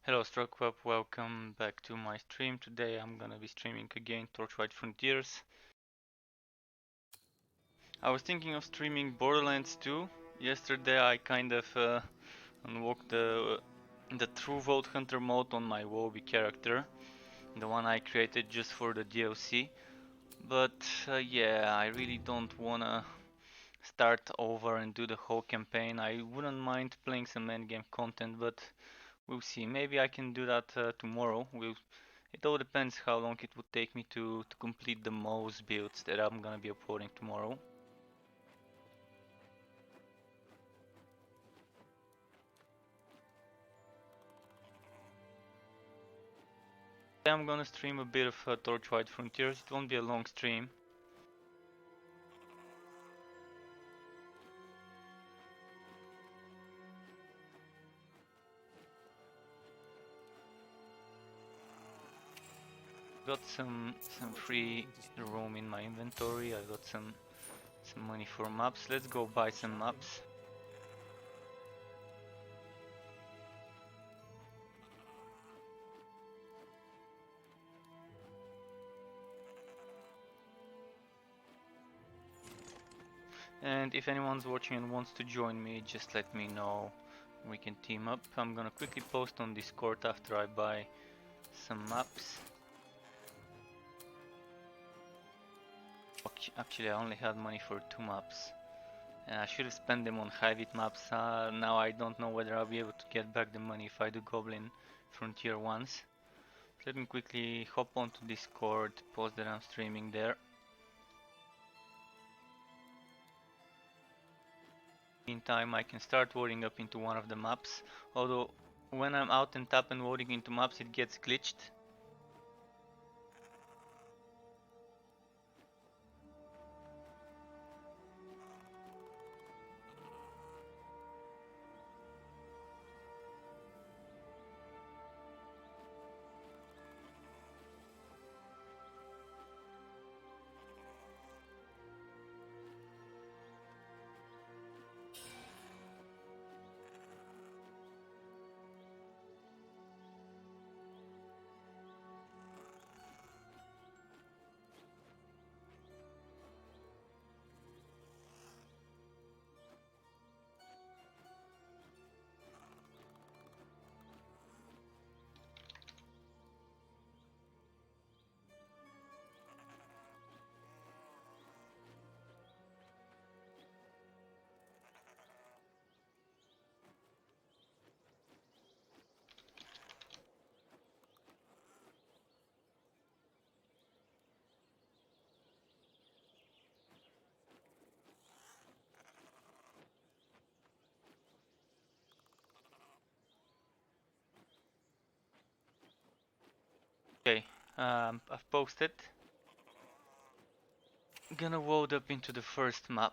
Hello Struckweb, welcome back to my stream. Today I'm gonna be streaming again Torchlight Frontiers. I was thinking of streaming Borderlands 2. Yesterday I kind of unlocked the True Vault Hunter mode on my WoW character, the one I created just for the DLC. But yeah, I really don't wanna start over and do the whole campaign. I wouldn't mind playing some endgame content, but we'll see. Maybe I can do that tomorrow. It all depends how long it would take me to complete the most builds that I'm gonna be uploading tomorrow. I'm gonna stream a bit of Torchlight Frontiers. It won't be a long stream. Got some free room in my inventory. I got some money for maps. Let's go buy some maps. And if anyone's watching and wants to join me, just let me know. We can team up. I'm gonna quickly post on Discord after I buy some maps. Actually, I only had money for 2 maps. And I should have spent them on high-bit maps. Now I don't know whether I'll be able to get back the money if I do Goblin Frontier once. Let me quickly hop onto Discord, post that I'm streaming there. Meantime, I can start loading up into one of the maps. Although, when I'm out and tap and loading into maps, it gets glitched. Okay, I've posted. Gonna load up into the first map.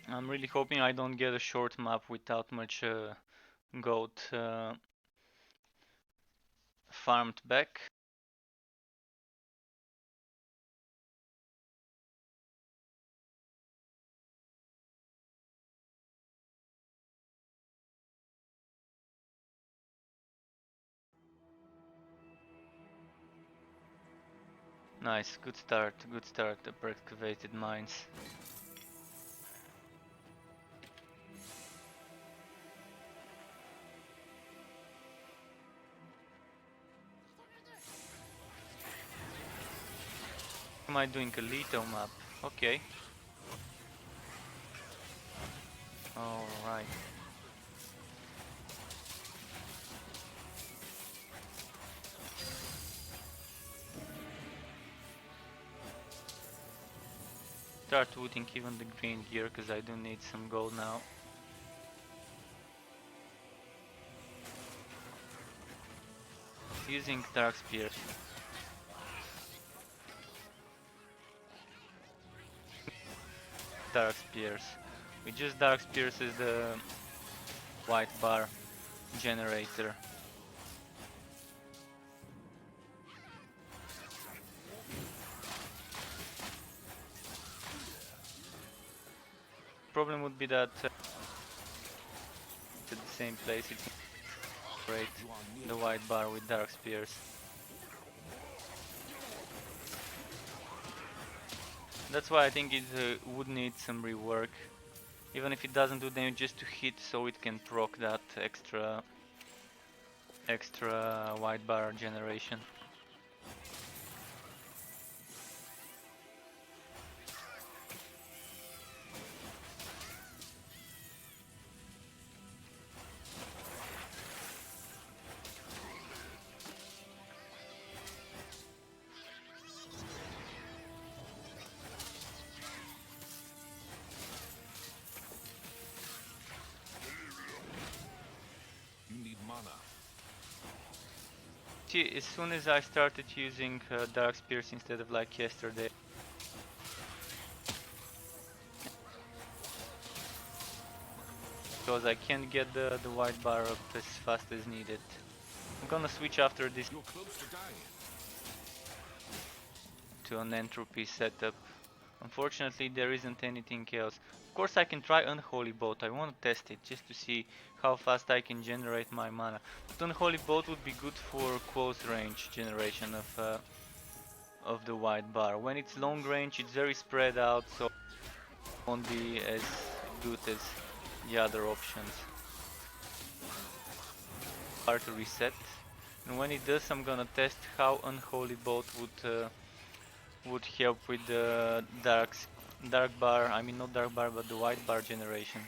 I'm really hoping I don't get a short map without much gold farmed back. Nice, good start, the excavated mines. Am I doing a little map? Okay. Alright. Start looting even the green gear because I do need some gold now. Using dark spears. Dark spears. We just dark spears as the white bar generator. Problem would be that same place, it can break the white bar with dark spears. That's why I think it would need some rework. Even if it doesn't do damage, just to hit so it can proc that extra white bar generation. See, as soon as I started using dark spears instead of like yesterday, because I can't get the white bar up as fast as needed. I'm gonna switch after this to an entropy setup. Unfortunately, there isn't anything else. Of course, I can try Unholy Bolt. I want to test it just to see how fast I can generate my mana. But Unholy Bolt would be good for close range generation of the white bar. When it's long range, it's very spread out, so it won't be as good as the other options. Hard to reset. And when it does, I'm gonna test how Unholy Bolt would help with the dark bar, I mean not dark bar but the white bar generation.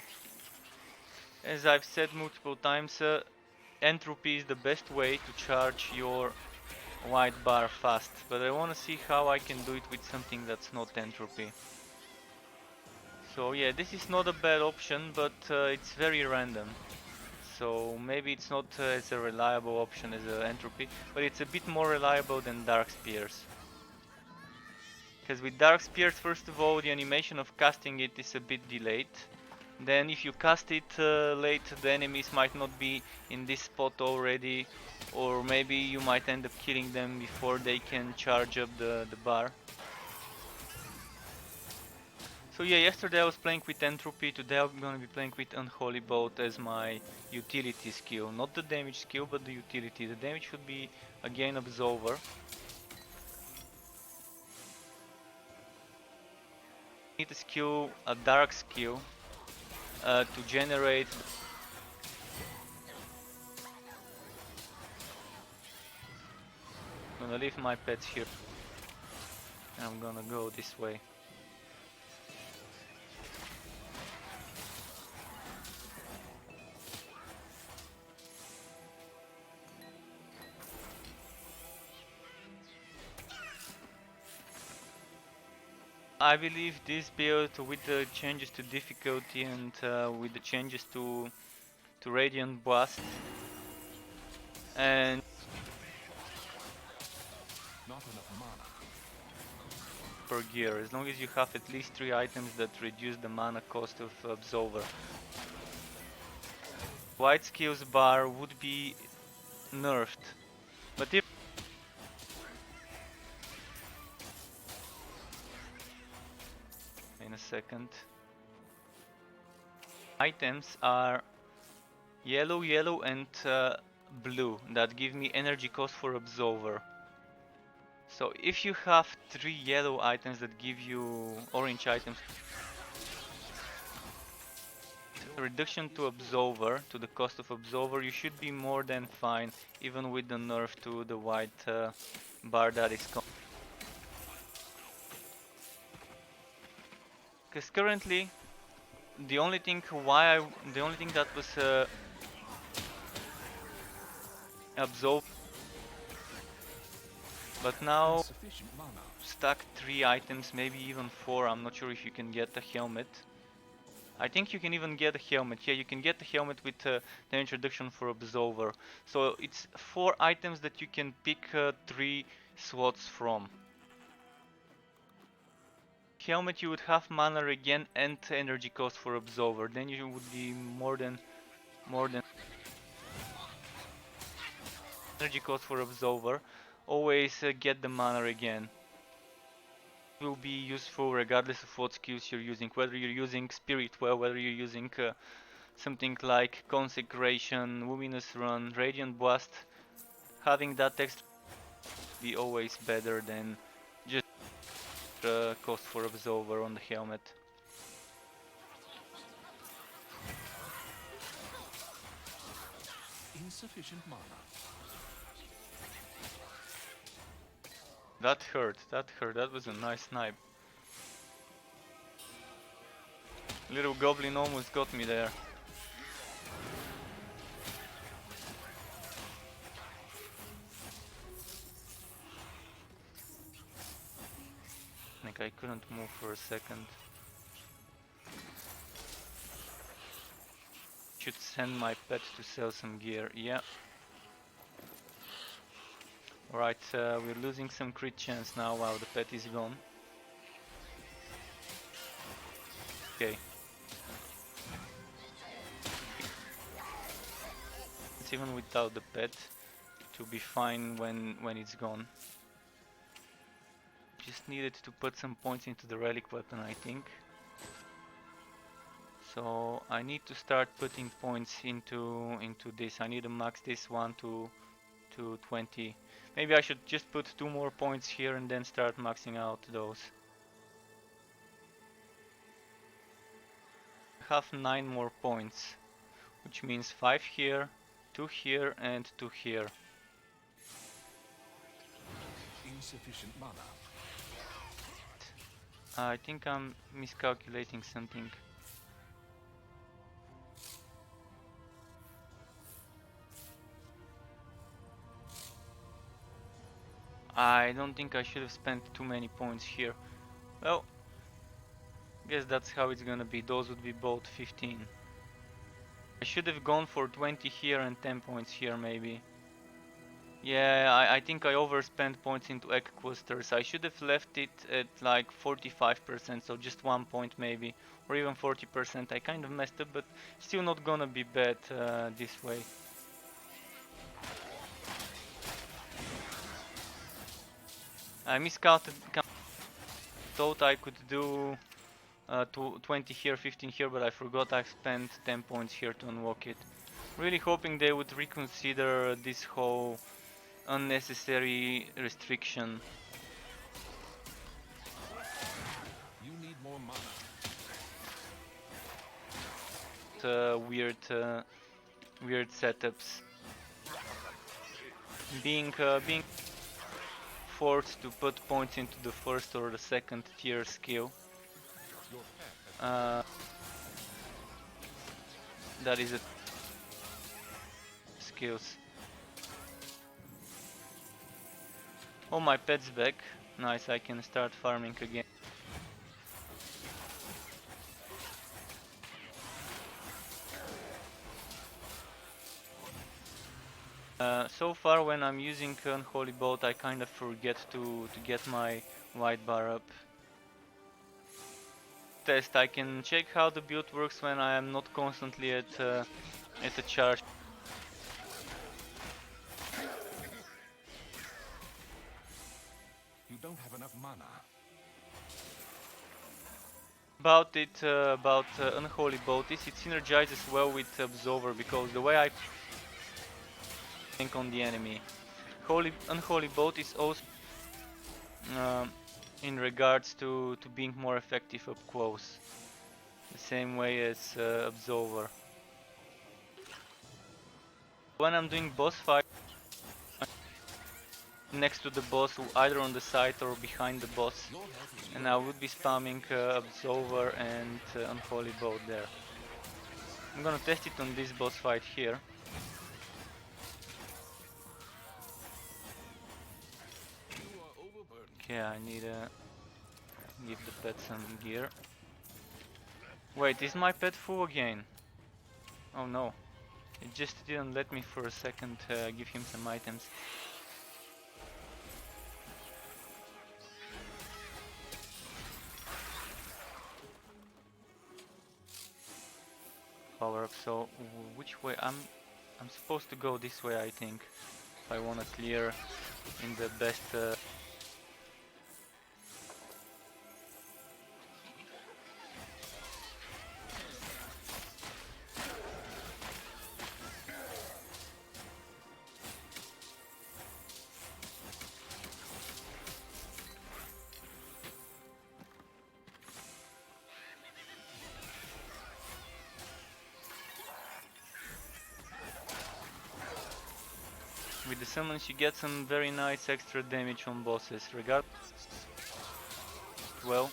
As I've said multiple times, entropy is the best way to charge your white bar fast, but I want to see how I can do it with something that's not entropy. So yeah, this is not a bad option, but it's very random. So maybe it's not as a reliable option as entropy, but it's a bit more reliable than dark spears. Because with dark spears, first of all, the animation of casting it is a bit delayed. Then if you cast it late, the enemies might not be in this spot already, or maybe you might end up killing them before they can charge up the bar. So yeah, yesterday I was playing with Entropy, today I'm gonna be playing with Unholy Bolt as my utility skill. Not the damage skill, but the utility. The damage should be again Absolver. Need a skill, a dark skill, to generate. I'm gonna leave my pets here. And I'm gonna go this way. I believe this build, with the changes to difficulty and with the changes to Radiant Blast and not enough mana per gear, as long as you have at least 3 items that reduce the mana cost of Absolver. White skills bar would be nerfed, but if in a second. Items are yellow, yellow and blue that give me energy cost for Absolver. So if you have 3 yellow items that give you orange items, reduction to Absolver, to the cost of Absolver, you should be more than fine, even with the nerf to the white bar that is coming. Because currently, the only thing that was Absolver, but now stack 3 items, maybe even 4. I'm not sure if you can get a helmet. I think you can even get a helmet. Yeah, you can get a helmet with damage reduction for Absolver. So it's 4 items that you can pick 3 slots from. Helmet, you would have mana regen and energy cost for Absolver. Then you would be more than energy cost for Absolver. Always get the mana regen. Will be useful regardless of what skills you're using, whether you're using Spirit Well, whether you're using something like Consecration, Luminous Run, Radiant Blast. Having that extra be always better than just cost for Absolver on the helmet. Insufficient mana. That hurt, that was a nice snipe. Little goblin almost got me there. Like I couldn't move for a second. Should send my pet to sell some gear, yeah. Alright, we're losing some crit chance now while the pet is gone. Okay. It's even without the pet to be fine when it's gone. Just needed to put some points into the relic weapon, I think. So I need to start putting points into this. I need to max this one to 20. Maybe I should just put 2 more points here and then start maxing out those. I have 9 more points, which means 5 here, 2 here and 2 here. Insufficient mana. I think I'm miscalculating something. I don't think I should have spent too many points here. Well, guess that's how it's gonna be. Those would be both 15. I should have gone for 20 here and 10 points here maybe. Yeah, I think I overspent points into egg clusters. I should have left it at like 45%, so just 1 point maybe, or even 40%. I kind of messed up, but still not gonna be bad this way. I miscounted, thought I could do 20 here, 15 here, but I forgot I spent 10 points here to unlock it. Really hoping they would reconsider this whole unnecessary restriction. You need more mana. Weird setups. Being forced to put points into the first or the second tier skill. That is a skills. Oh, my pet's back. Nice, I can start farming again. So far when I'm using Unholy Bolt I kind of forget to get my white bar up. Test, I can check how the build works when I am not constantly at a charge. You don't have enough mana. About Unholy Bolt is it synergizes well with Absolver, because the way I think on the enemy. Unholy Bolt is also in regards to being more effective up close, the same way as Absolver. When I'm doing boss fight next to the boss, either on the side or behind the boss, and I would be spamming Absolver and Unholy Bolt there. I'm gonna test it on this boss fight here. Okay, I need to give the pet some gear. Wait, is my pet full again? Oh no, it just didn't let me for a second give him some items. Power up, so which way? I'm supposed to go this way, I think, if I want to clear in the best with the summons you get some very nice extra damage on bosses. Regardless, well,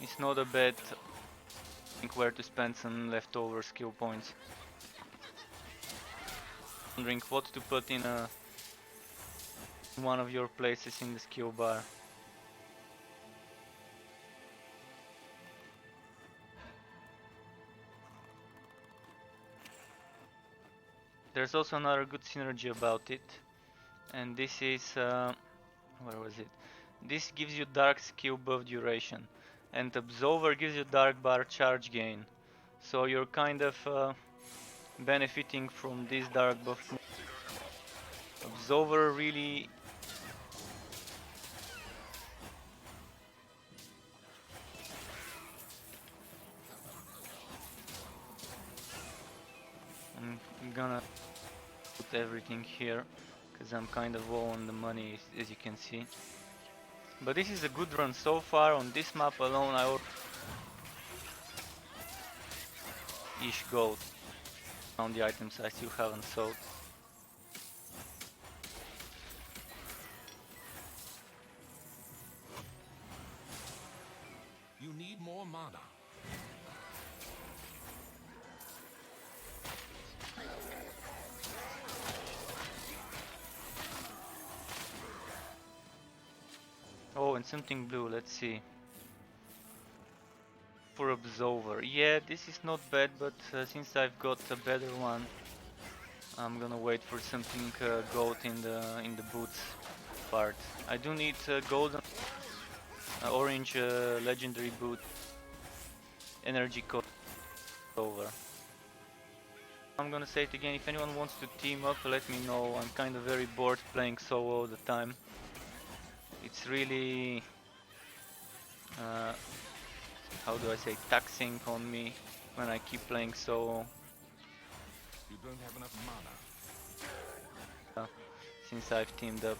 it's not a bad thing where to spend some leftover skill points. Wondering what to put in one of your places in the skill bar. There's also another good synergy about it, and this is where was it? This gives you dark skill buff duration, and Absolver gives you dark bar charge gain. So you're kind of benefiting from this dark buff. Absolver really I'm gonna put everything here because I'm kind of low on the money, as you can see. But this is a good run so far. On this map alone I already ish gold on the items I still haven't sold. You need more mana. Oh, and something blue, let's see. For Absolver. Yeah, this is not bad, but since I've got a better one, I'm gonna wait for something gold in the boots part. I do need golden orange legendary boot energy code over. I'm gonna say it again, if anyone wants to team up, let me know. I'm kind of very bored playing solo all the time. It's really how do I say, taxing on me when I keep playing solo. You don't have enough mana. Since I've teamed up.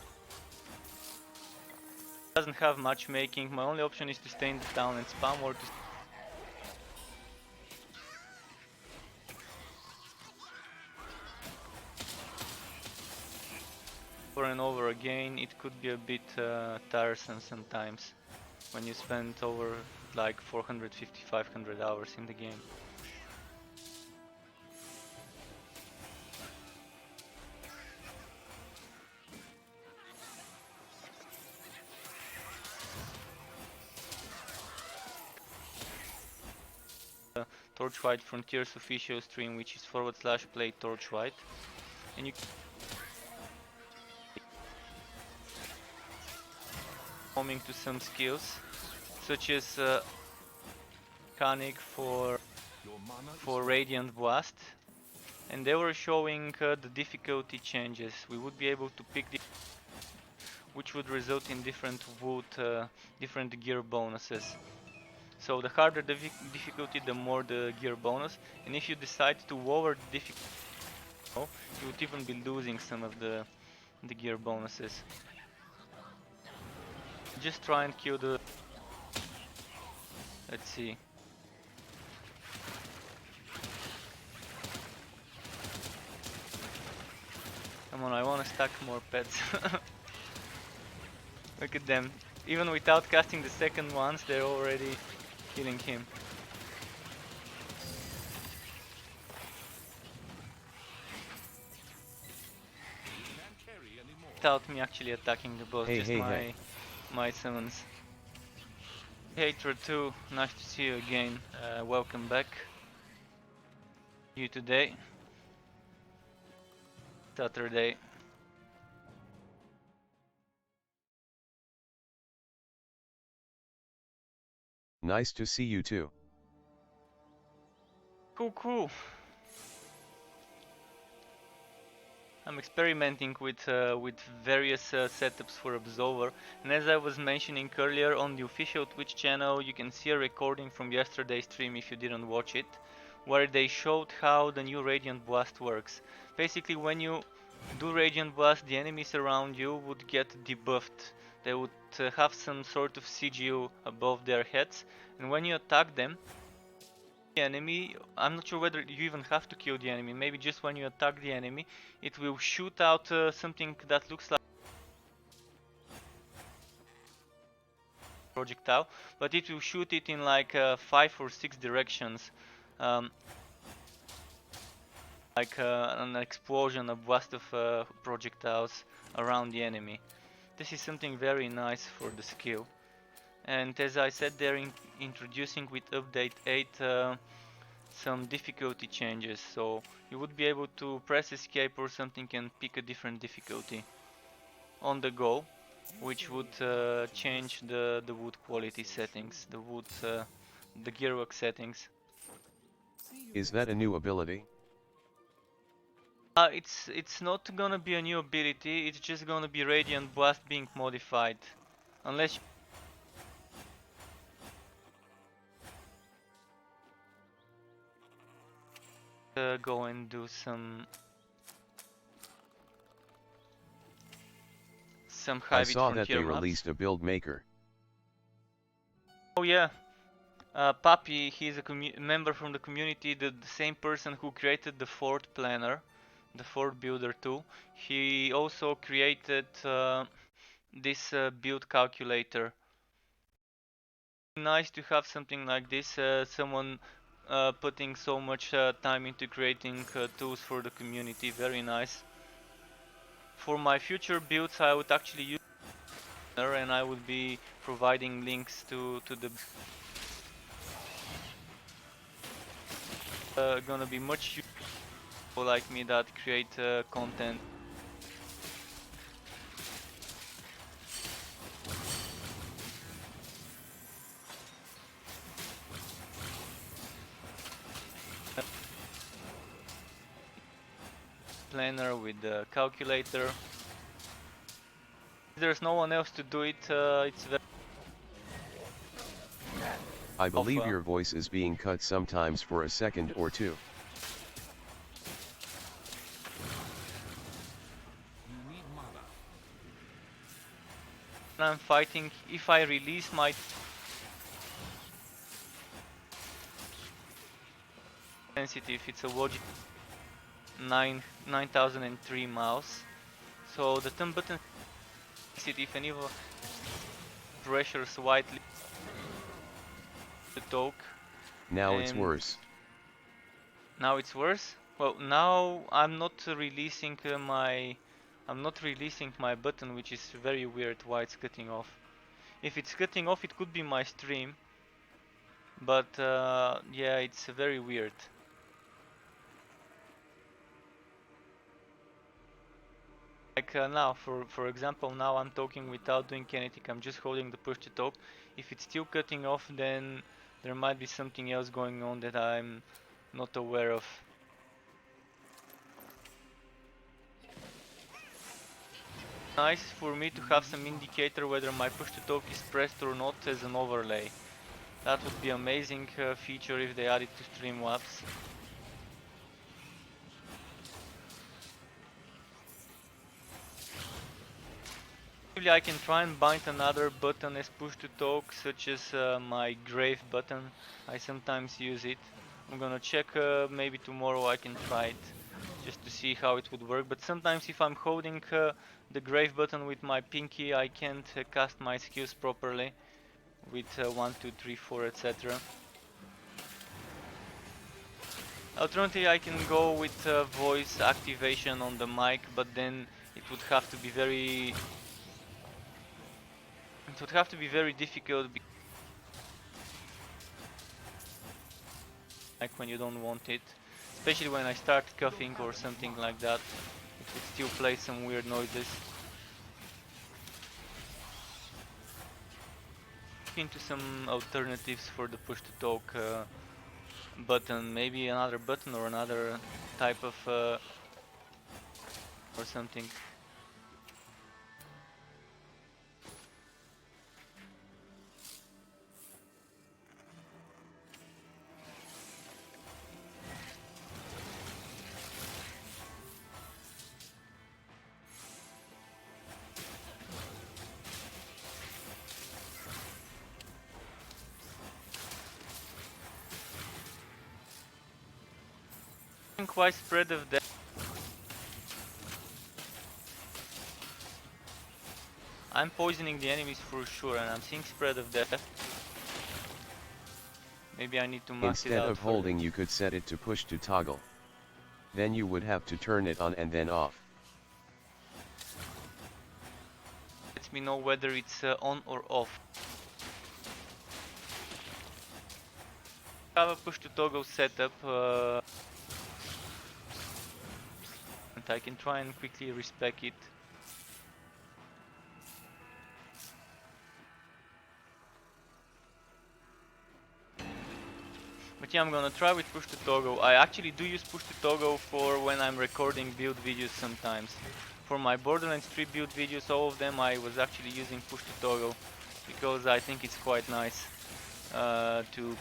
Doesn't have matchmaking. My only option is to stay in the town and spam, or to over and over again. It could be a bit tiresome sometimes when you spend over like 450-500 hours in the game. Torchlight Frontiers official stream, which is /play Torchlight, and you coming to some skills such as mechanic for Radiant Blast, and they were showing the difficulty changes. We would be able to pick the which would result in different wood, different gear bonuses. So the harder the difficulty, the more the gear bonus, and if you decide to lower the difficulty, you would even be losing some of the gear bonuses. Just try and kill the... Let's see. Come on, I wanna stack more pets. Look at them. Even without casting the second ones, they're already killing him. Without me actually attacking the boss, just my summons. Hatred 2, nice to see you again. Welcome back. You today. Saturday. Nice to see you too. Cool. I'm experimenting with various setups for Absolver, and as I was mentioning earlier, on the official Twitch channel you can see a recording from yesterday's stream if you didn't watch it, where they showed how the new Radiant Blast works. Basically, when you do Radiant Blast, the enemies around you would get debuffed. They would have some sort of CGU above their heads, and when you attack them, the enemy. I'm not sure whether you even have to kill the enemy. Maybe just when you attack the enemy, it will shoot out something that looks like projectile, but it will shoot it in like 5 or 6 directions. Like an explosion, a blast of projectiles around the enemy. This is something very nice for the skill. And as I said, they're introducing with update 8 some difficulty changes, so you would be able to press escape or something and pick a different difficulty on the go, which would change the wood quality settings, the gearwork settings. Is that a new ability? It's not gonna be a new ability, it's just gonna be Radiant Blast being modified. Unless you go and do some I Hybrid saw that Frontier they maps. released a build maker. Oh yeah, Papi, he's a member from the community, the same person who created the Fort Planner, the Fort Builder too. He also created this build calculator. Nice to have something like this, someone putting so much time into creating tools for the community, very nice. For my future builds I would actually use her, and I would be providing links to the gonna be much useful like me that create content. Planner with the calculator. If there's no one else to do it, it's very I believe your voice is being cut sometimes for a second or two. You need mana. when I'm fighting. If I release my sensitive, it's a Logitech 9003 mouse. So the thumb button sensitive and even pressure slightly the talk. Now it's worse. Now it's worse. Well, now I'm not releasing my button, which is very weird. Why it's cutting off? If it's cutting off, it could be my stream. But yeah, it's very weird. Like now, for example, now I'm talking without doing kinetic. I'm just holding the push to talk. If it's still cutting off, then there might be something else going on that I'm not aware of. Nice for me to have some indicator whether my push to talk is pressed or not as an overlay. That would be amazing feature if they add it to Streamlabs. I can try and bind another button as push to talk, such as my grave button. I sometimes use it. I'm gonna check, maybe tomorrow I can try it, just to see how it would work. But sometimes if I'm holding the grave button with my pinky, I can't cast my skills properly with 1, 2, 3, 4, etc. Alternatively, I can go with voice activation on the mic, but then it would have to be very difficult, like when you don't want it, especially when I start coughing or something like that. It would still play some weird noises. Into some alternatives for the push to talk button, maybe another button or another type of or something. Quite spread of death. I'm poisoning the enemies for sure, and I'm seeing spread of death. Maybe I need to max it Instead out of further. holding, you could set it to push to toggle. Then you would have to turn it on and then off. Lets me know whether it's on or off. I have a push to toggle setup, and I can try and quickly respec it. But yeah, I'm gonna try with push to toggle. I actually do use push to toggle for when I'm recording build videos sometimes. For my Borderlands 3 build videos, all of them I was actually using push to toggle because I think it's quite nice to.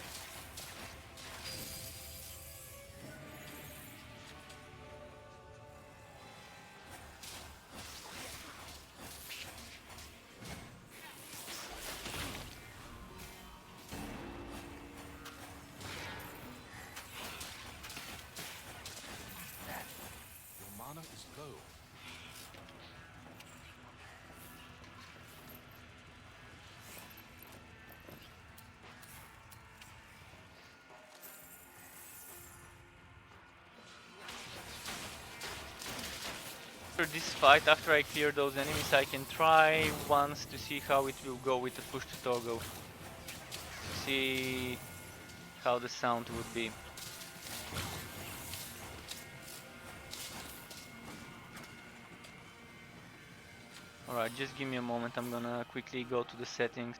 Your mana is low. After this fight, after I clear those enemies, I can try once to see how it will go with the push to toggle. To see how the sound would be. Alright, just give me a moment, I'm gonna quickly go to the settings.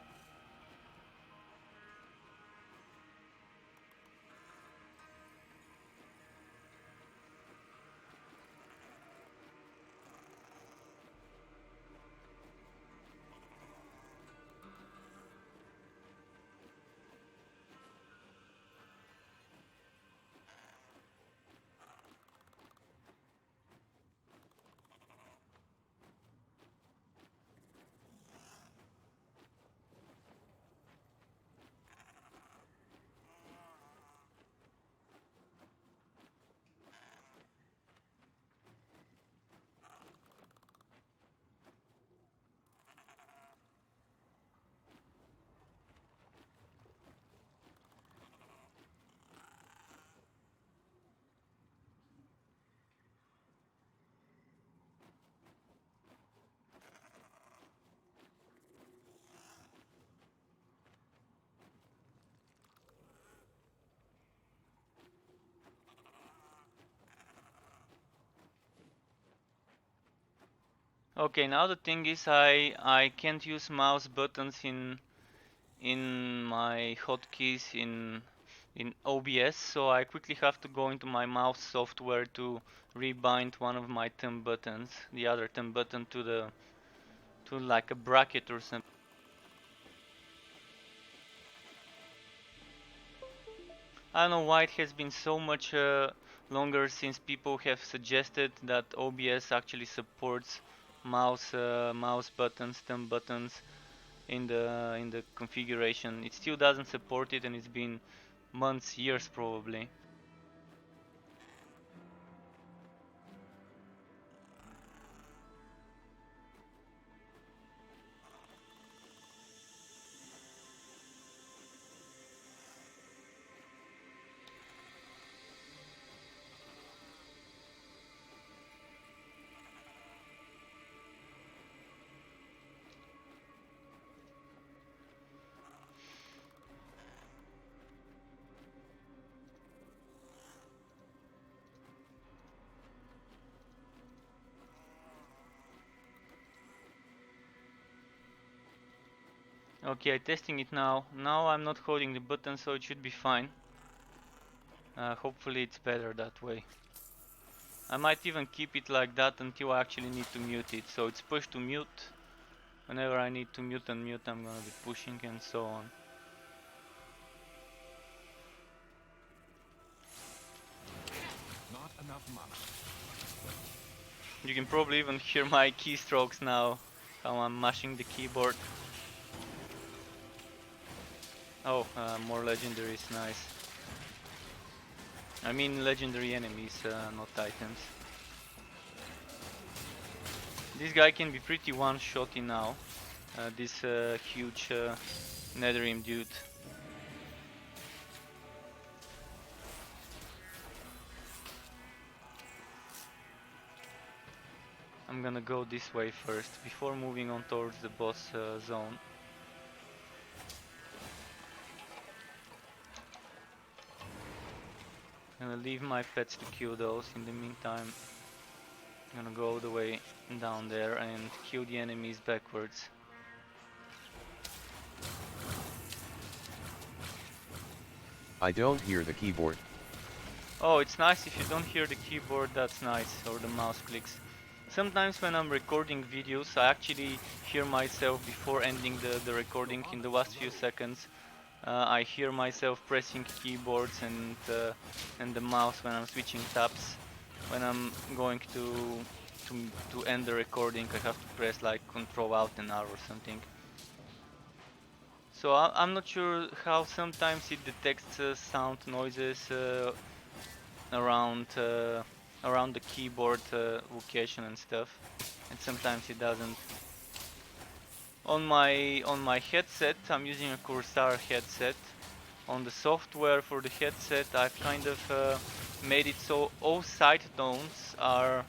Okay, now the thing is I can't use mouse buttons in my hotkeys in OBS, so I quickly have to go into my mouse software to rebind one of my thumb buttons, the other thumb button to like a bracket or something. I don't know why it has been so much longer since people have suggested that OBS actually supports mouse buttons, thumb buttons in the configuration. It still doesn't support it, and it's been months, years probably. Okay, testing it now. Now I'm not holding the button, so it should be fine. Hopefully it's better that way. I might even keep it like that until I actually need to mute it. So it's push to mute. Whenever I need to mute and mute, I'm gonna be pushing and so on. Not enough mana. You can probably even hear my keystrokes now, how I'm mashing the keyboard. Oh, more legendaries, nice. I mean legendary enemies, not items. This guy can be pretty one-shotty now. This huge Netherrim dude. I'm gonna go this way first before moving on towards the boss zone. I'm gonna leave my pets to kill those. In the meantime, I'm gonna go all the way down there and kill the enemies backwards. I don't hear the keyboard. Oh, it's nice if you don't hear the keyboard, that's nice, or the mouse clicks. Sometimes when I'm recording videos, I actually hear myself before ending the recording in the last few seconds. I hear myself pressing keyboards and the mouse when I'm switching tabs. When I'm going to end the recording, I have to press like Control Alt and R or something. So I'm not sure how sometimes it detects sound noises around around the keyboard location and stuff, and sometimes it doesn't. On my headset, I'm using a Corsair headset. On the software for the headset, I've kind of made it so all side tones are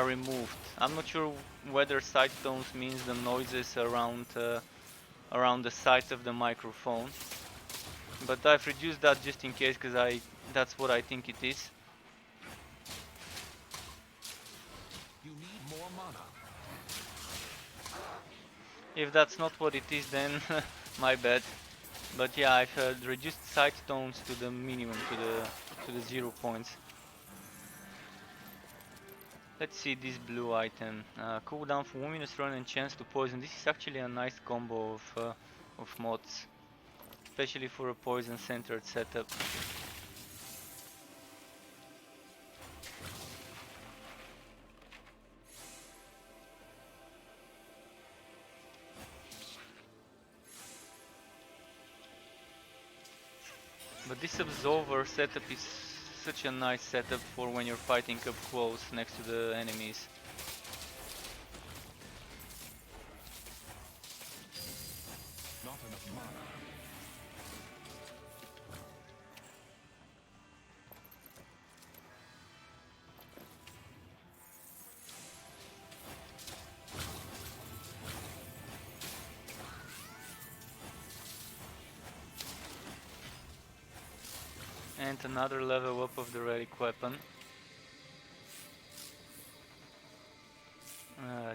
removed. I'm not sure whether side tones means the noises around the side of the microphone, but I've reduced that just in case because that's what I think it is. You need more mana. If that's not what it is, then my bad. But yeah, I've reduced side tones to the minimum, to the 0 points. Let's see this blue item. Cooldown for luminous run and chance to poison. This is actually a nice combo of mods, especially for a poison centered setup. But this Absolver setup is such a nice setup for when you're fighting up close next to the enemies. Not enough mana. And another level up of the relic weapon.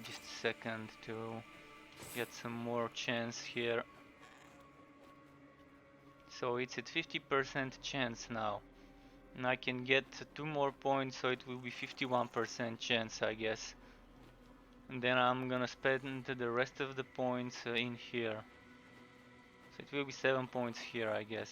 Just a second to get some more chance here. So it's at 50% chance now. And I can get 2 more points, so it will be 51% chance, I guess. And then I'm gonna spend the rest of the points in here. So it will be 7 points here, I guess.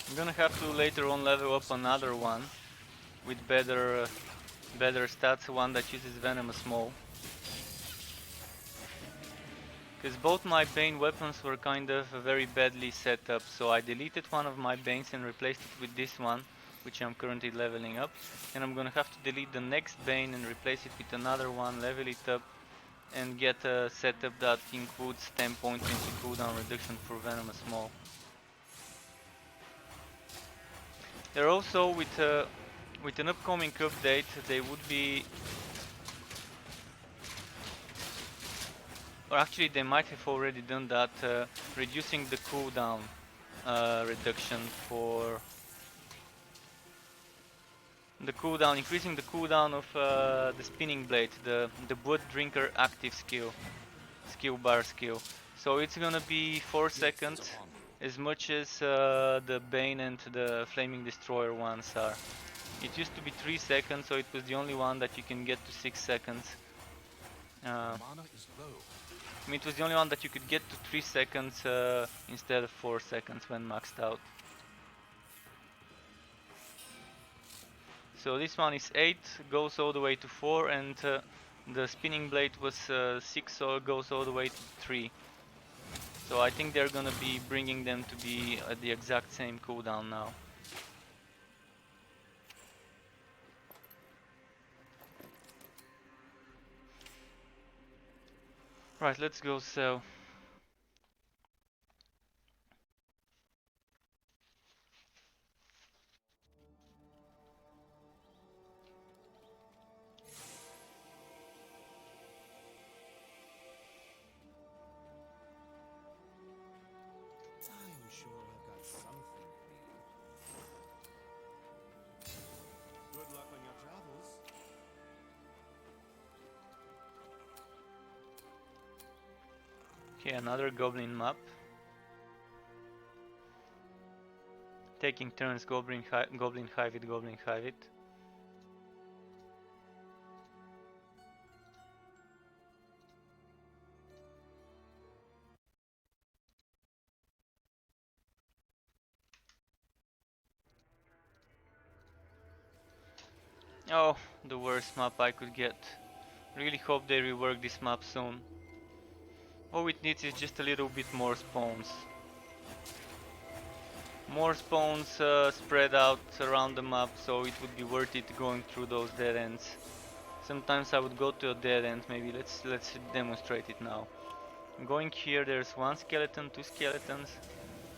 I'm gonna have to later on level up another one with better stats, one that uses Venomous Maw. Because both my Bane weapons were kind of very badly set up, so I deleted one of my Banes and replaced it with this one, which I'm currently leveling up. And I'm gonna have to delete the next Bane and replace it with another one, level it up, and get a setup that includes 10 points into cooldown reduction for Venomous Maw. They're also with an upcoming update, they would be, or actually they might have already done that, reducing the cooldown reduction for the cooldown, increasing the cooldown of the spinning blade, the Blood Drinker active skill bar skill. So it's gonna be 4 seconds, as much as the Bane and the Flaming Destroyer ones are. It used to be 3 seconds, so it was the only one that you can get to 6 seconds. Mana is low. mean, it was the only one that you could get to 3 seconds instead of 4 seconds when maxed out. So this one is 8, goes all the way to 4, and the spinning blade was 6, so it goes all the way to 3. So I think they're gonna be bringing them to be at the exact same cooldown now. Right, let's go sell. I'm sure I've got something here. Good luck on your travels. Okay, another goblin map. Taking turns, goblin hive it, goblin hive it. Oh, the worst map I could get. Really hope they rework this map soon. All it needs is just a little bit more spawns. More spawns spread out around the map, so it would be worth it going through those dead ends. Sometimes I would go to a dead end. Maybe let's demonstrate it now. Going here, there's 1 skeleton, 2 skeletons.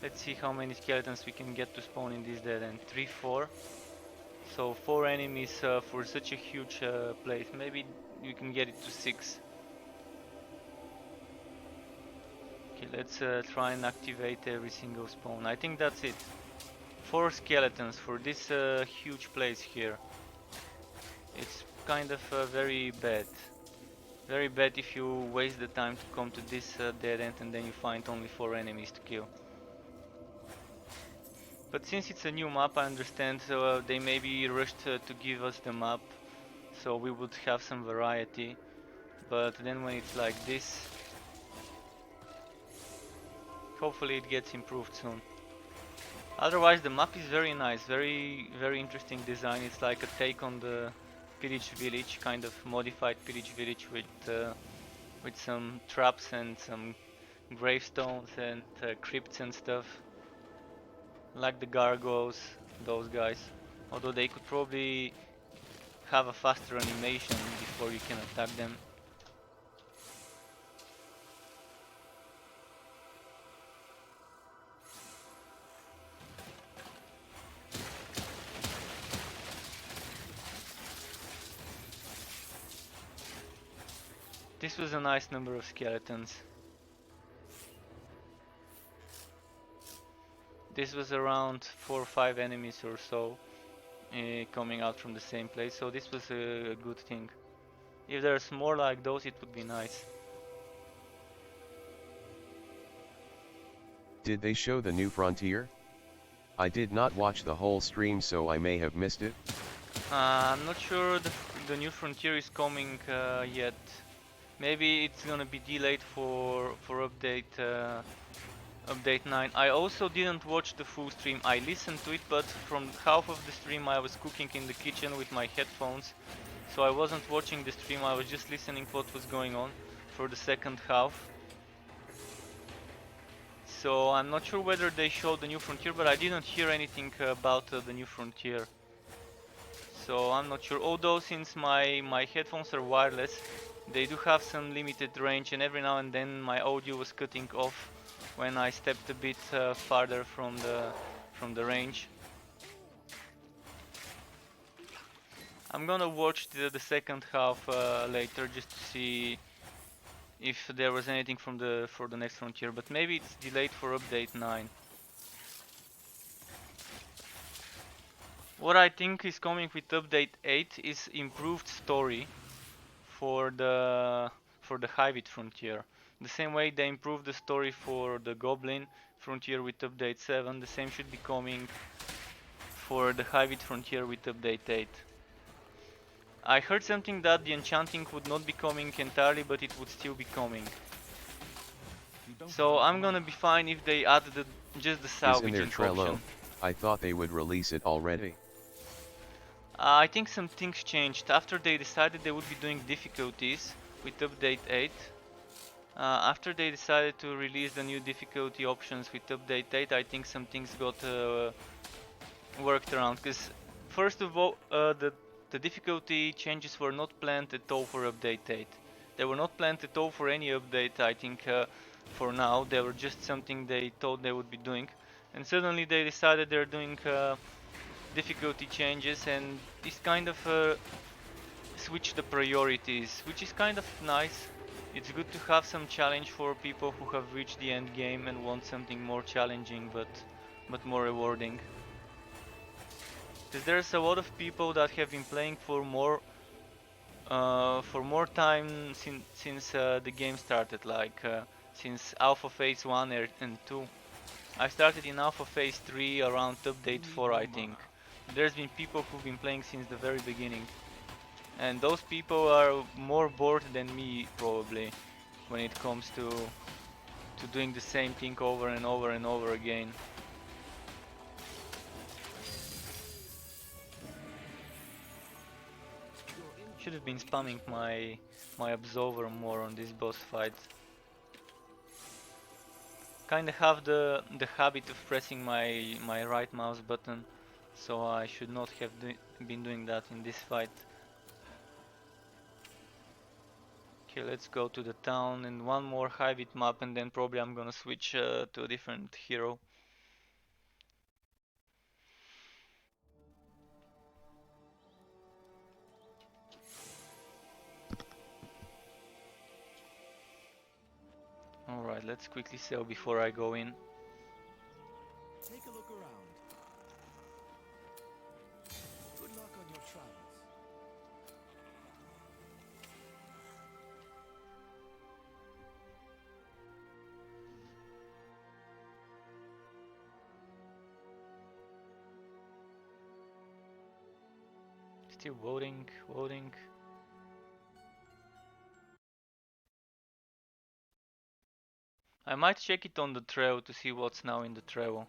Let's see how many skeletons we can get to spawn in this dead end. 3, 4. So 4 enemies for such a huge place. Maybe you can get it to 6. Okay, let's try and activate every single spawn. I think that's it. 4 skeletons for this huge place here. It's kind of very bad. Very bad if you waste the time to come to this dead end and then you find only 4 enemies to kill. But since it's a new map, I understand they may be rushed to give us the map, so we would have some variety. But then when it's like this, hopefully it gets improved soon. Otherwise, the map is very nice, very interesting design. It's like a take on the Pillage Village, kind of modified Pillage Village with some traps and some gravestones and crypts and stuff. Like the gargoyles, those guys. Although they could probably have a faster animation before you can attack them. This was a nice number of skeletons. This was around 4 or 5 enemies or so coming out from the same place, so this was a good thing. If there's more like those, it would be nice. Did they show the new frontier? I did not watch the whole stream, so I may have missed it. I'm not sure the new frontier is coming yet. Maybe it's gonna be delayed for update 9. I also didn't watch the full stream. I listened to it, but from half of the stream I was cooking in the kitchen with my headphones, so I wasn't watching the stream. I was just listening what was going on for the second half. So I'm not sure whether they showed the new frontier, but I didn't hear anything about the new frontier. So I'm not sure. Although since my headphones are wireless, they do have some limited range, and every now and then my audio was cutting off when I stepped a bit farther from the range. I'm gonna watch the second half later just to see if there was anything for the next frontier, but maybe it's delayed for update 9. What I think is coming with update 8 is improved story for the Hivit frontier. The same way they improved the story for the Goblin frontier with update 7, the same should be coming for the Hivit frontier with update 8. I heard something that the enchanting would not be coming entirely, but it would still be coming. You don't So have I'm enough gonna mana. be fine if they add just the Is in their salvaging Trello. option. I thought they would release it already. I think some things changed after they decided they would be doing difficulties with update 8. After they decided to release the new difficulty options with update 8, I think some things got worked around. Because first of all, the difficulty changes were not planned at all for update 8. They were not planned at all for any update, I think, for now. They were just something they thought they would be doing. And suddenly they decided they're doing difficulty changes, and this kind of switch the priorities, which is kind of nice. It's good to have some challenge for people who have reached the end game and want something more challenging but more rewarding. Because there's a lot of people that have been playing for more time since the game started, like since Alpha Phase 1 and 2. I started in Alpha Phase 3 around You update need 4, more I mana. think. There's been people who've been playing since the very beginning. And those people are more bored than me, probably, when it comes to doing the same thing over and over and over again. Your Should have been inventory is spamming full. my absolver more on this boss fight. Kinda have the habit of pressing my right mouse button, so I should not have been doing that in this fight. Okay, let's go to the town and one more high bit map, and then probably I'm gonna switch to a different hero. Alright, let's quickly sell before I go in. Take a look around. Good luck on your travels. Still voting, voting. I might check it on the trail to see what's now in the trail.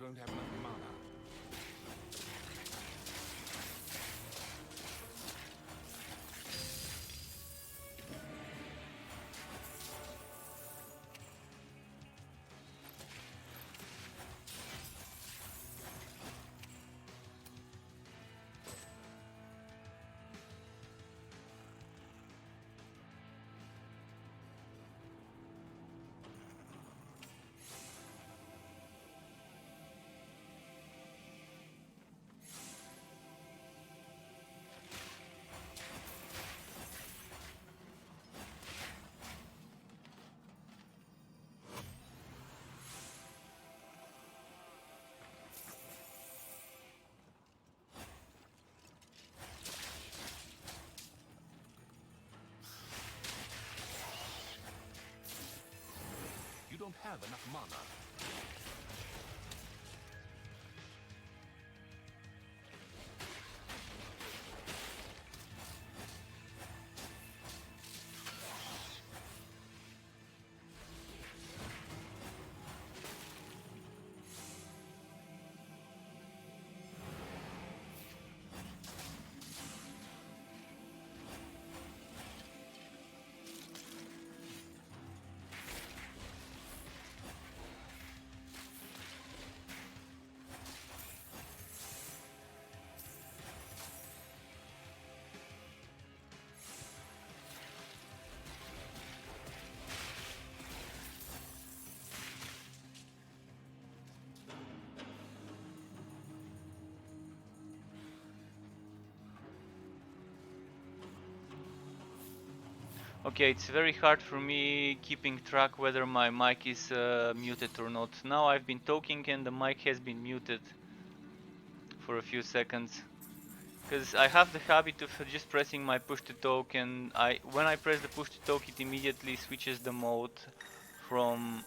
don't have enough mana. You don't have enough mana. Okay, it's very hard for me keeping track whether my mic is muted or not. Now I've been talking and the mic has been muted for a few seconds. Because I have the habit of just pressing my push to talk, and when I press the push to talk it immediately switches the mode from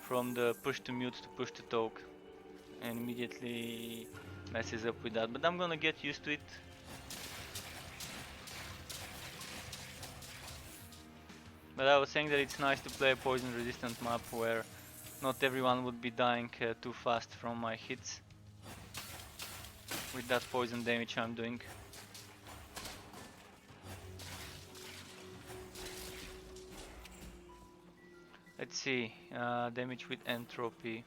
the push to mute to push to talk and immediately messes up with that. But I'm gonna get used to it. But I was saying that it's nice to play a poison resistant map where not everyone would be dying too fast from my hits with that poison damage I'm doing. Let's see, damage with entropy.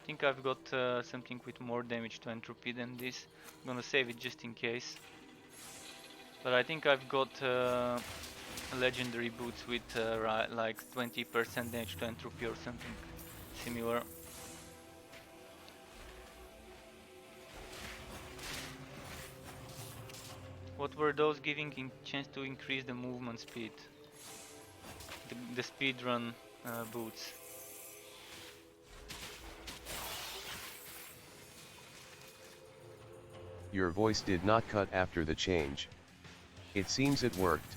I think I've got something with more damage to entropy than this. I'm gonna save it just in case. But I think I've got legendary boots with like 20% damage to entropy or something similar. What were those giving chance to increase the movement speed? The speedrun boots. Your voice did not cut after the change. It seems it worked.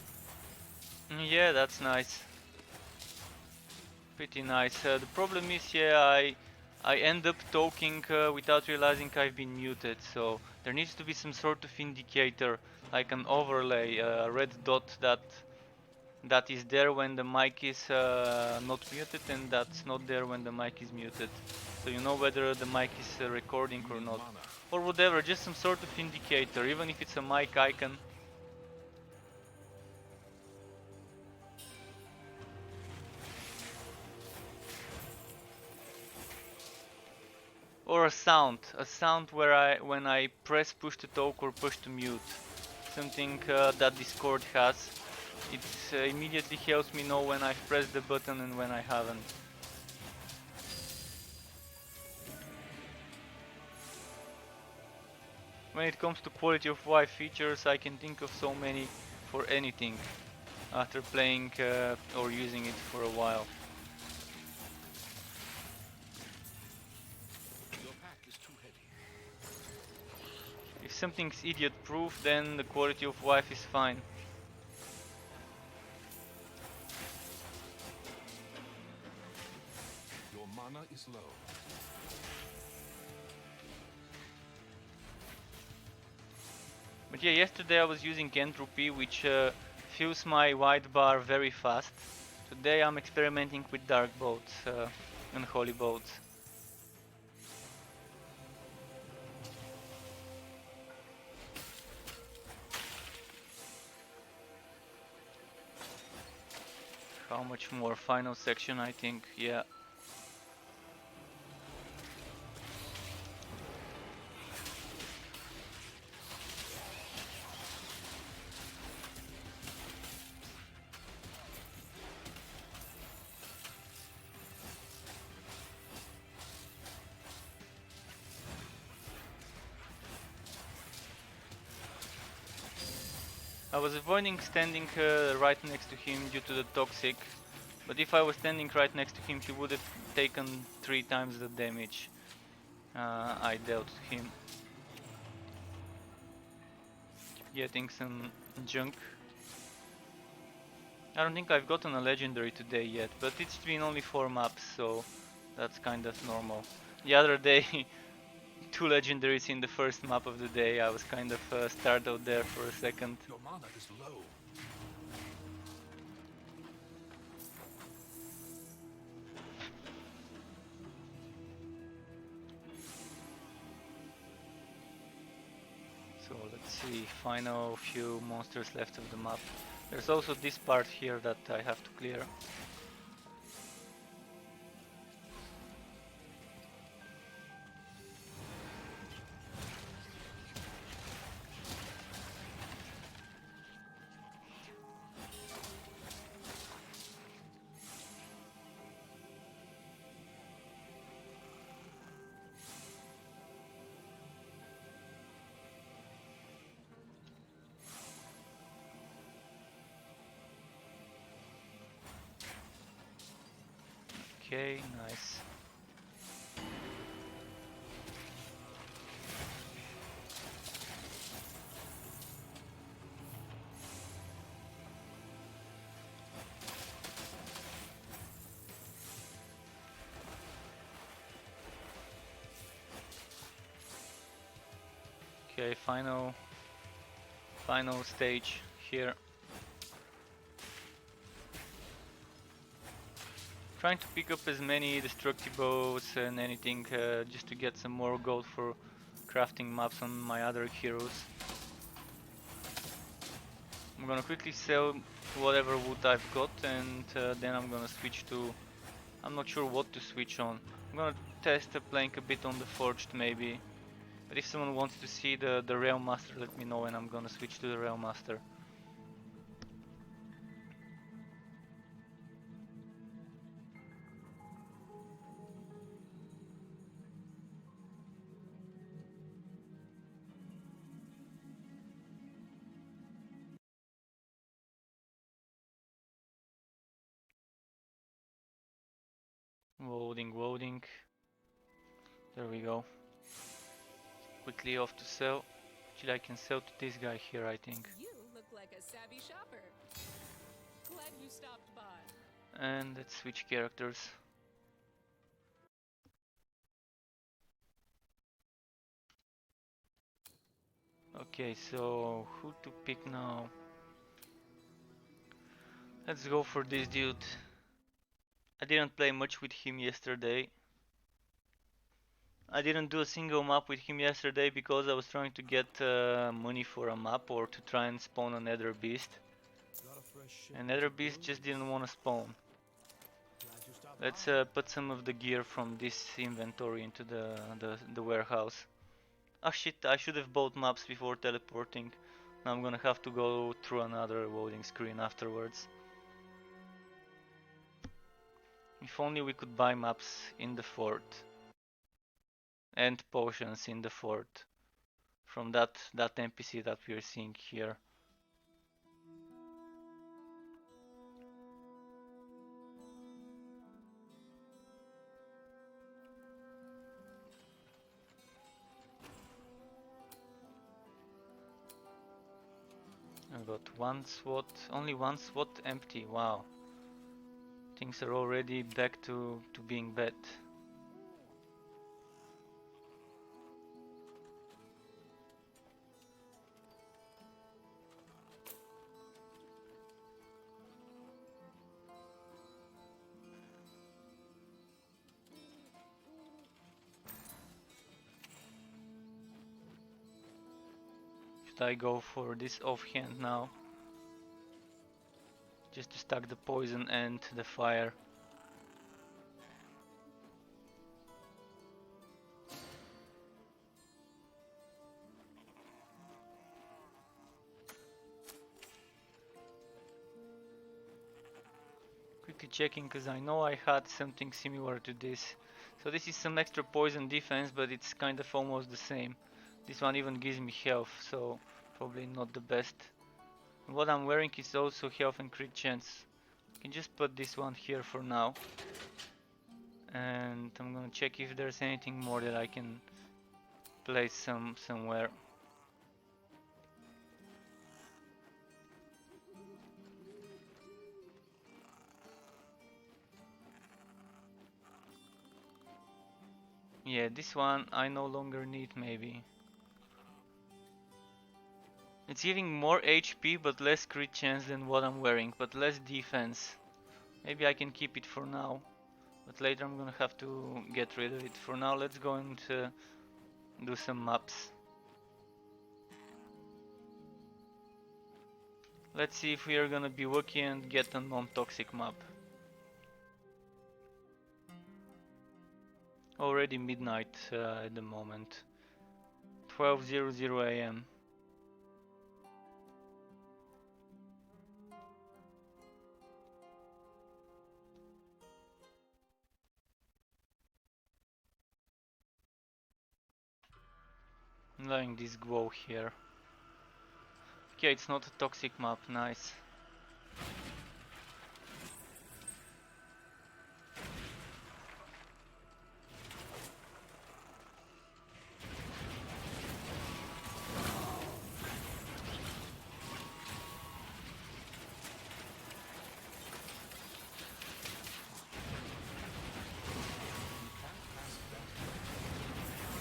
Yeah, that's nice. Pretty nice. The problem is, yeah, I end up talking without realizing I've been muted, so there needs to be some sort of indicator, like an overlay, a red dot that is there when the mic is not muted and that's not there when the mic is muted. So you know whether the mic is recording or not. Or whatever, just some sort of indicator, even if it's a mic icon. Or a sound where when I press push to talk or push to mute. Something that Discord has. It immediately helps me know when I've pressed the button and when I haven't. When it comes to quality of life features, I can think of so many for anything after playing or using it for a while. Your pack is too heavy. If something's idiot proof, then the quality of life is fine. Your mana is low. But yeah, yesterday I was using entropy, which fills my white bar very fast. Today I'm experimenting with dark bolts and holy bolts. How much more? Final section, I think. Yeah. I was avoiding standing right next to him due to the toxic, but if I was standing right next to him, he would have taken 3 times the damage I dealt to him. Getting some junk. I don't think I've gotten a legendary today yet, but it's been only 4 maps, so that's kind of normal. The other day, 2 legendaries in the first map of the day. I was kind of startled there for a second. Your mana is low. So let's see, final few monsters left of the map. There's also this part here that I have to clear. Okay, nice. Okay, final stage here. Trying to pick up as many destructibles and anything just to get some more gold for crafting maps on my other heroes. I'm gonna quickly sell whatever wood I've got, and then I'm gonna switch to... I'm not sure what to switch on. I'm gonna test playing a bit on the forged maybe. But if someone wants to see the Realm Master, let me know and I'm gonna switch to the Realm Master. Loading. There we go. Quickly off to sell. Actually, I can sell to this guy here, I think. You look like a savvy shopper. Glad you stopped by. And let's switch characters. Okay, so who to pick now? Let's go for this dude. I didn't play much with him yesterday. I didn't do a single map with him yesterday because I was trying to get money for a map or to try and spawn a nether beast. And nether beast just didn't want to spawn. Let's put some of the gear from this inventory into the warehouse. Ah shit, I should have bought maps before teleporting. Now I'm gonna have to go through another loading screen afterwards. If only we could buy maps in the fort. And potions in the fort. From that NPC that we are seeing here. I got one slot, only one slot empty, wow. Things are already back to being bad. Should I go for this offhand now? just to stack the poison and the fire. Quickly checking, because I know I had something similar to this. So this is some extra poison defense, but it's kind of almost the same. This one even gives me health, so probably not the best. What I'm wearing is also health and crit chance. I can just put this one here for now. And I'm gonna check if there's anything more that I can place somewhere. Yeah, this one I no longer need, maybe. It's giving more HP but less crit chance than what I'm wearing, but less defense. Maybe I can keep it for now, but later I'm gonna have to get rid of it. For now, let's go and do some maps. Let's see if we are gonna be lucky and get a non-toxic map. Already midnight at the moment. 12:00 AM. I'm letting this glow here. Okay, it's not a toxic map, nice.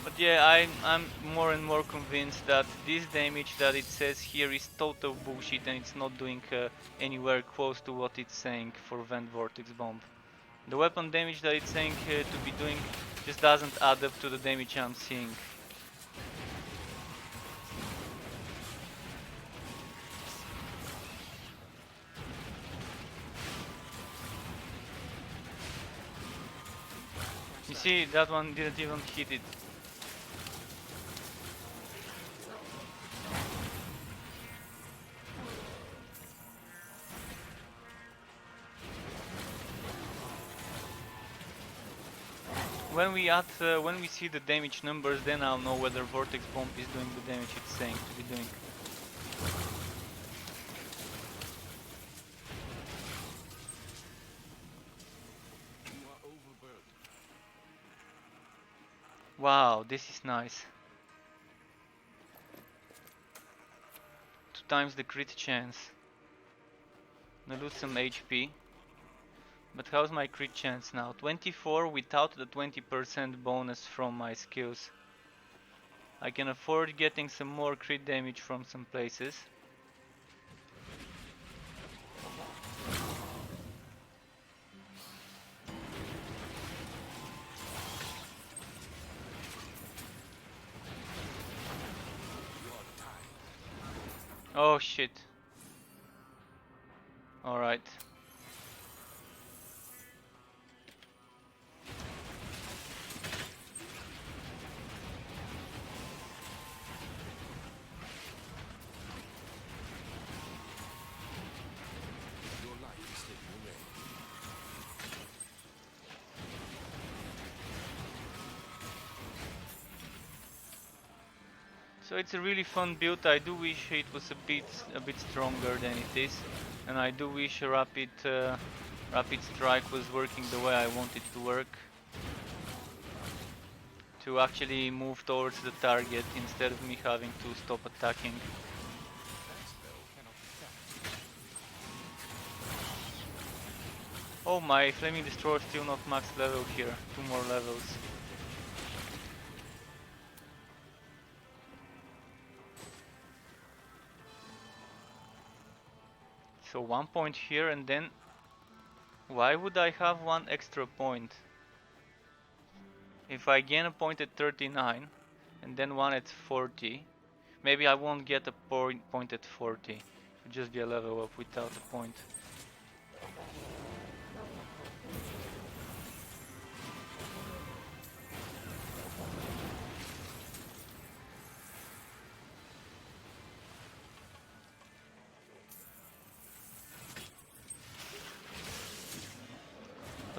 But yeah, I'm more and more convinced that this damage that it says here is total bullshit and it's not doing anywhere close to what it's saying for Vent Vortex Bomb. The weapon damage that it's saying to be doing just doesn't add up to the damage I'm seeing. You see, that one didn't even hit it. When we see the damage numbers, then I'll know whether Vortex Bomb is doing the damage it's saying to be doing. You are overburdened. Wow, this is nice. 2 times the crit chance. I lose some HP. But how's my crit chance now? 24 without the 20% bonus from my skills. I can afford getting some more crit damage from some places. Oh shit. Alright. Your life is slipping away. So it's a really fun build. I do wish it was a bit stronger than it is, and I do wish rapid strike was working the way I want it to work. To actually move towards the target instead of me having to stop attacking. That spell cannot be cast. Oh, my Flaming Destroyer is still not max level here. 2 more levels. So 1 point here, and then why would I have 1 extra point? If I gain a point at 39 and then 1 at 40, maybe I won't get a point at 40. It would just be a level up without a point.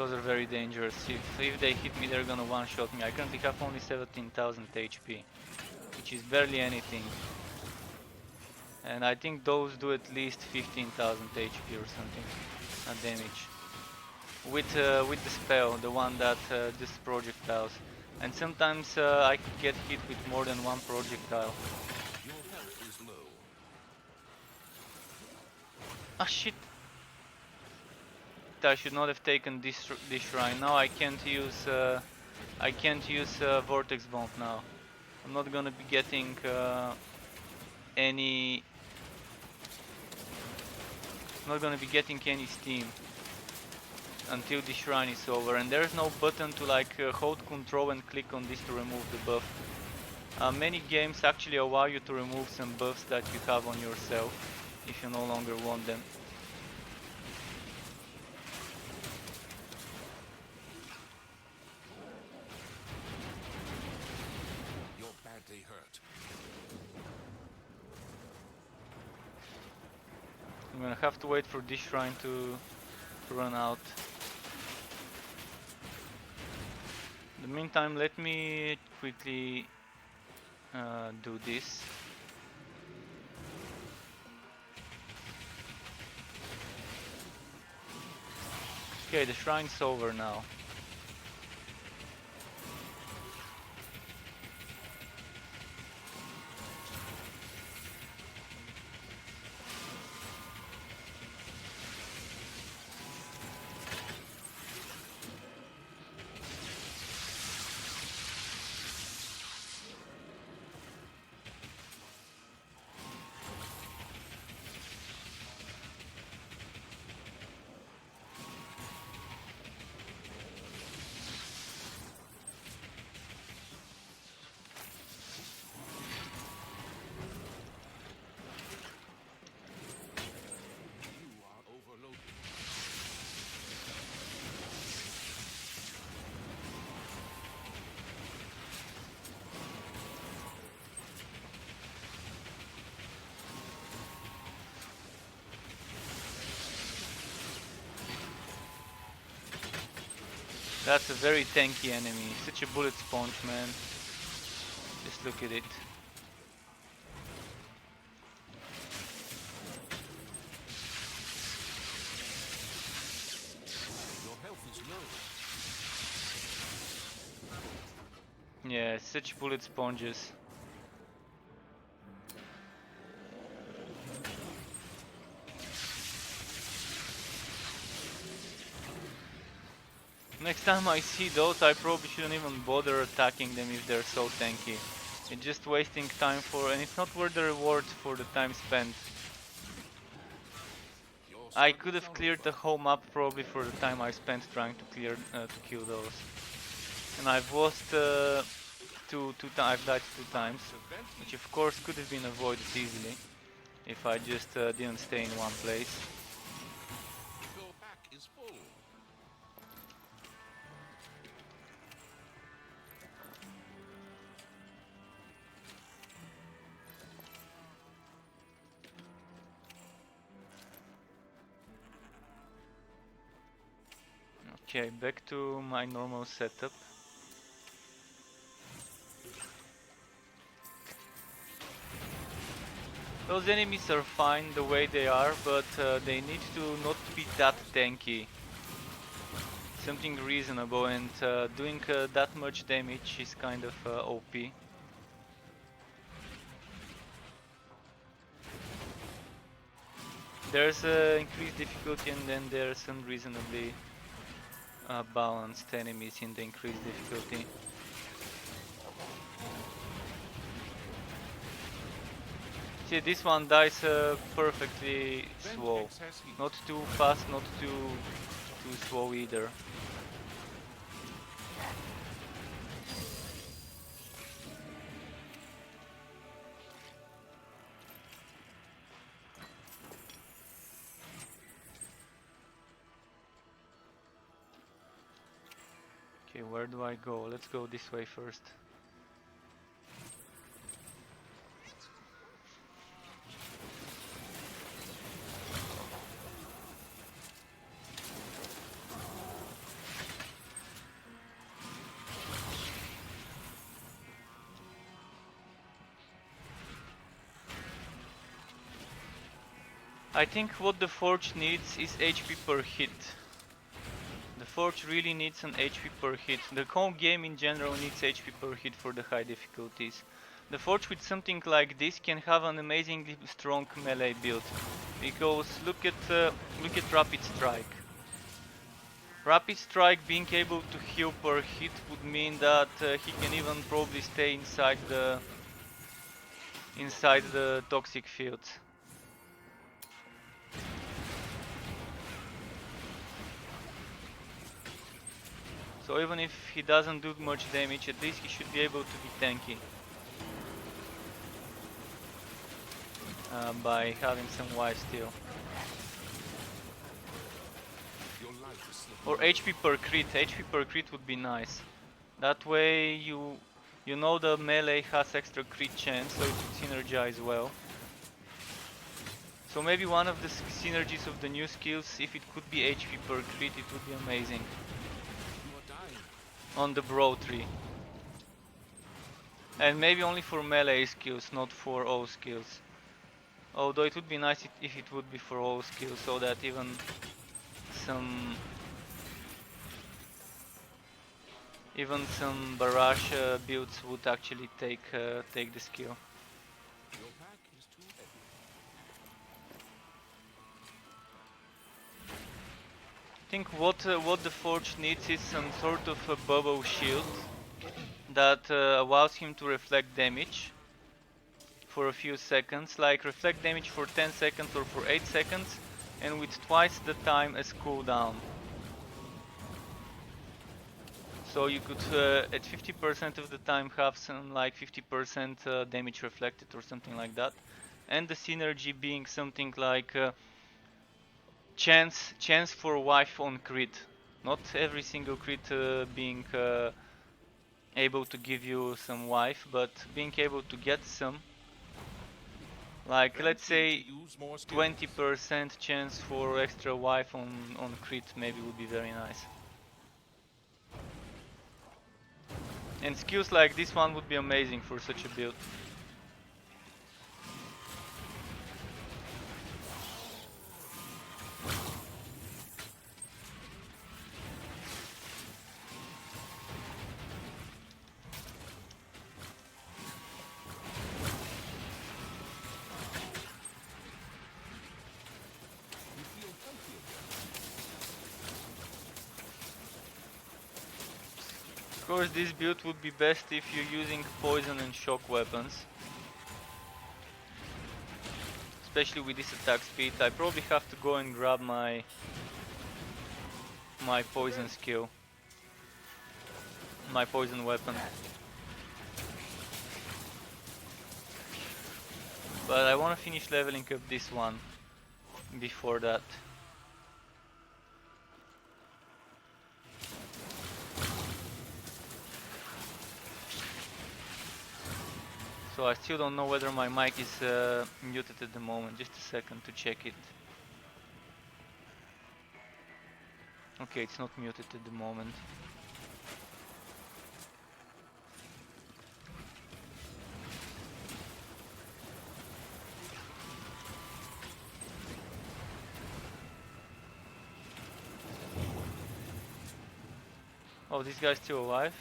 Those are very dangerous. If they hit me, they're gonna one-shot me. I currently have only 17,000 HP, which is barely anything. And I think those do at least 15,000 HP or something damage. With the spell, the one that just projectiles. And sometimes I could get hit with more than one projectile. Your health is low. Ah shit! I should not have taken this shrine. Now I can't use Vortex Bomb now. I'm not gonna be getting any. Not gonna be getting any steam until the shrine is over, and there's no button to like hold control and click on this to remove the buff. Many games actually allow you to remove some buffs that you have on yourself if you no longer want them. You're badly hurt. I'm gonna have to wait for this shrine to run out. In the meantime, let me quickly do this. Okay, the shrine's over now. You are overloaded. That's a very tanky enemy. Such a bullet sponge, man. Just look at it. Your health is low. Yeah, such bullet sponges. Next time I see those, I probably shouldn't even bother attacking them if they're so tanky. It's just wasting time and it's not worth the reward for the time spent. Your I sun could have is cleared the whole map probably for the time I spent trying to kill those. And I've lost I've died 2 times, which of course could have been avoided easily if I just didn't stay in one place. Your pack is full. Okay, back to my normal setup. Those enemies are fine the way they are, but they need to not be that tanky. Something reasonable, and doing that much damage is kind of OP. There's increased difficulty, and then there's some reasonably balanced enemies in the increased difficulty. See, this one dies perfectly slow. Excess heat. Not too fast, not too slow either. Okay, where do I go? Let's go this way first. I think what the Forge needs is HP per hit. The Forge really needs an HP per hit. The whole game in general needs HP per hit for the high difficulties. The Forge with something like this can have an amazingly strong melee build. Because look at Rapid Strike. Rapid Strike being able to heal per hit would mean that he can even probably stay inside the toxic fields. So even if he doesn't do much damage, at least he should be able to be tanky. By having some Y steel. Your life is slipping. Or HP per crit. HP per crit would be nice. That way you know the melee has extra crit chance, so it would synergize well. So maybe one of the synergies of the new skills, if it could be HP per crit, it would be amazing. You are dying. On the Bro tree. And maybe only for melee skills, not for all skills. Although it would be nice if it would be for all skills, so that even some barrage builds would actually take the skill. Your pack is too heavy. I think what the Forge needs is some sort of a bubble shield that allows him to reflect damage for a few seconds, like reflect damage for 10 seconds or for 8 seconds, and with twice the time as cooldown. So you could at 50% of the time have some like 50% damage reflected or something like that, and the synergy being something like chance for wife on crit. Not every single crit being able to give you some wife, but being able to get some. Like let's say 20% chance for extra wife on crit maybe would be very nice. And skills like this one would be amazing for such a build. You feel healthy again. Of course, this build would be best if you're using poison and shock weapons. Especially with this attack speed. I probably have to go and grab my poison skill. My poison weapon. But I want to finish leveling up this one before that. So I still don't know whether my mic is muted at the moment. Just a second to check it. Okay, it's not muted at the moment. Oh, this guy's still alive?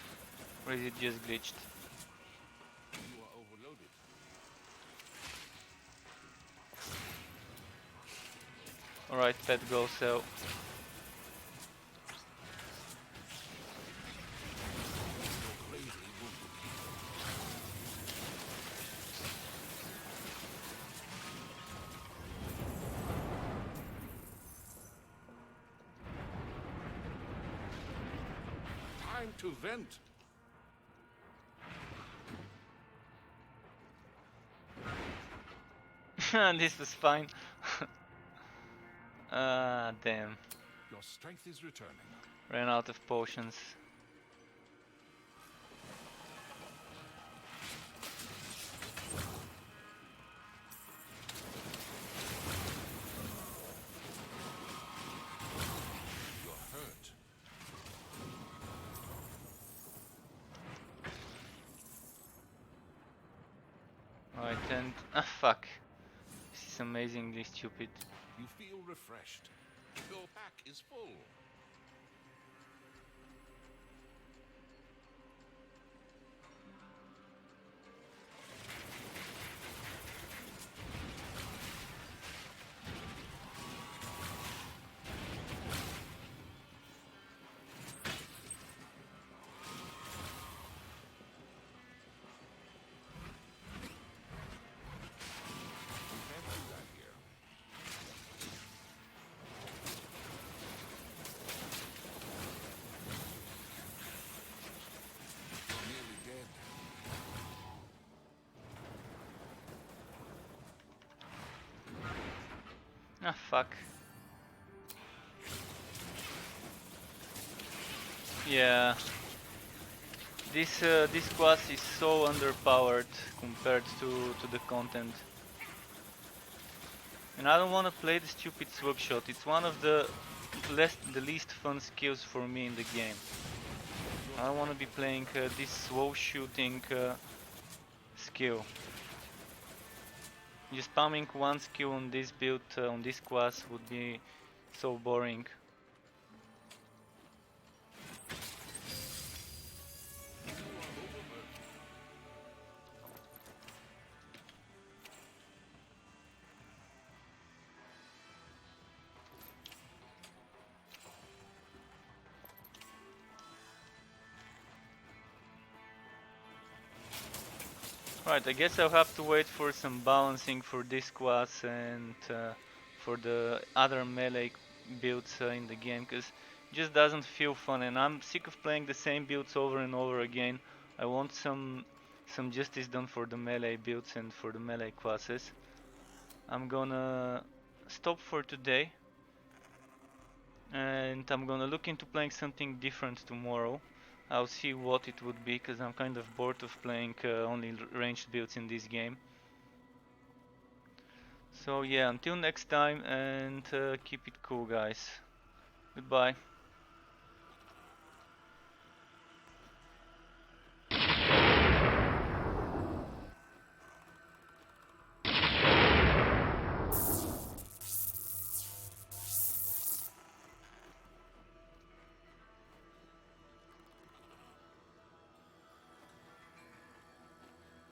Or is it just glitched? You are overloaded. Alright, pet go sell. You're gravely wounded. Time to vent. This was fine. Ah, damn. Your strength is returning. Ran out of potions. You're hurt. Alright, and... ah, fuck. This is amazingly stupid. You feel refreshed. Your pack is full. We can't do that here. You're nearly dead. Ah, fuck. Yeah. This class is so underpowered compared to the content. And I don't want to play the stupid swag shot. It's one of the least fun skills for me in the game. I don't want to be playing this slow shooting skill. Just spamming one skill on this build, on this class would be so boring. Right, I guess I'll have to wait for some balancing for this class and for the other melee builds in the game, because it just doesn't feel fun, and I'm sick of playing the same builds over and over again. I want some justice done for the melee builds and for the melee classes. I'm gonna stop for today, and I'm gonna look into playing something different tomorrow. I'll see what it would be, because I'm kind of bored of playing only ranged builds in this game. So yeah, until next time, and keep it cool, guys. Goodbye.